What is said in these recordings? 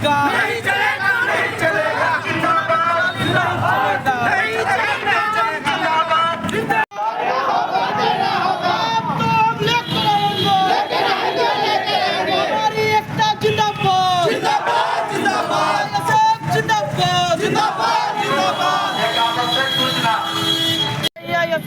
चलेगा, नहीं चलेगा, नहीं चलेगा, जिंदाबाद, जिंदाबाद, नहीं चलेगा, जिंदाबाद, हमारी एकता जिंदाबाद, जिंदाबाद, जिंदाबाद, जिंदाबाद, जिंदाबाद, जिंदाबाद। ये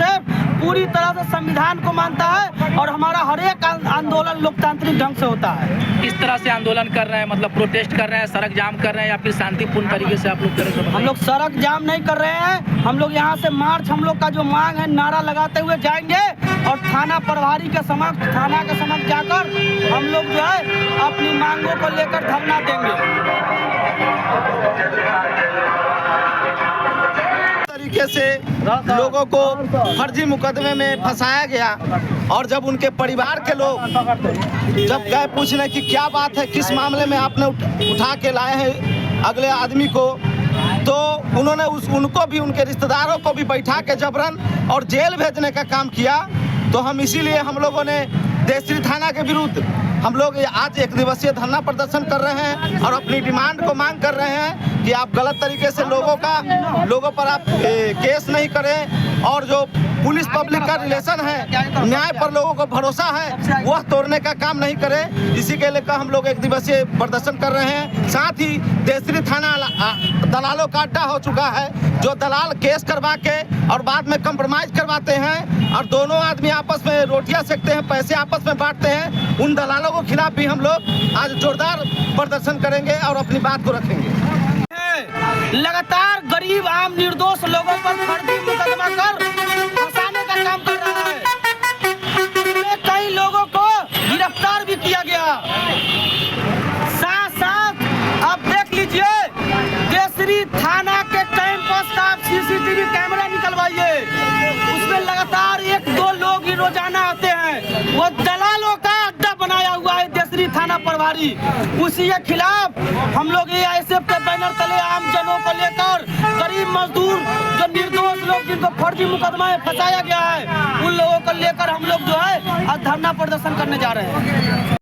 पूरी तरह से संविधान को मानता है और हमारा हर एक आंदोलन लोकतांत्रिक ढंग से होता है। किस तरह से आंदोलन कर रहे हैं, मतलब प्रोटेस्ट कर रहे हैं, सड़क जाम कर रहे हैं या फिर शांतिपूर्ण तरीके से आप लोग कर रहे हैं? हम लोग सड़क जाम नहीं कर रहे हैं, हम लोग यहाँ से मार्च, हम लोग का जो मांग है नारा लगाते हुए जाएंगे और थाना प्रभारी के समक्ष, थाना के समक्ष जाकर हम लोग जो है अपनी मांगों को लेकर धरना देंगे। तरीके से लोगों को फर्जी मुकदमे में फंसाया गया और जब उनके परिवार के लोग जब गए पूछने की क्या बात है, किस मामले में आपने उठा के लाए हैं अगले आदमी को, तो उन्होंने उनको भी, उनके रिश्तेदारों को भी बैठा के जबरन और जेल भेजने का काम किया। तो हम इसीलिए हम लोगों ने देसरी थाना के विरुद्ध हम लोग आज 1 दिवसीय धरना प्रदर्शन कर रहे हैं और अपनी डिमांड को मांग कर रहे हैं कि आप गलत तरीके से लोगों पर आप केस नहीं करें और जो पुलिस पब्लिक का रिलेशन है, न्याय पर लोगों को भरोसा है, वह तोड़ने का काम नहीं करें। इसी के लेकर हम लोग 1 दिवसीय प्रदर्शन कर रहे हैं। साथ ही देसरी थाना दलालों का अड्डा हो चुका है, जो दलाल केस करवा के और बाद में कंप्रोमाइज करवाते हैं और दोनों आदमी आपस में रोटियां सेकते हैं, पैसे आपस में बांटते हैं। उन दलालों के खिलाफ भी हम लोग आज जोरदार प्रदर्शन करेंगे और अपनी बात को रखेंगे। लगातार गरीब आम निर्दोष लोगों पर फर्जी मुकदमा कर फंसाने का काम कर रहा है। कई लोगों को गिरफ्तार भी किया गया। साथ साथ आप देख लीजिए, देसरी थाना के कैंपस का आप सीसीटीवी कैमरा निकलवाइए, उसमें लगातार 1-2 लोग ही रोजाना आते हैं। वो दलालों का अड्डा बनाया हुआ है देसरी थाना प्रभारी। उसी के खिलाफ हम लोग AISF के बैनर तले आम जनों को लेकर, गरीब मजदूर जो निर्दोष लोग जिनको फर्जी मुकदमा में फंसाया गया है, उन लोगों को लेकर हम लोग जो है आज धरना प्रदर्शन करने जा रहे हैं।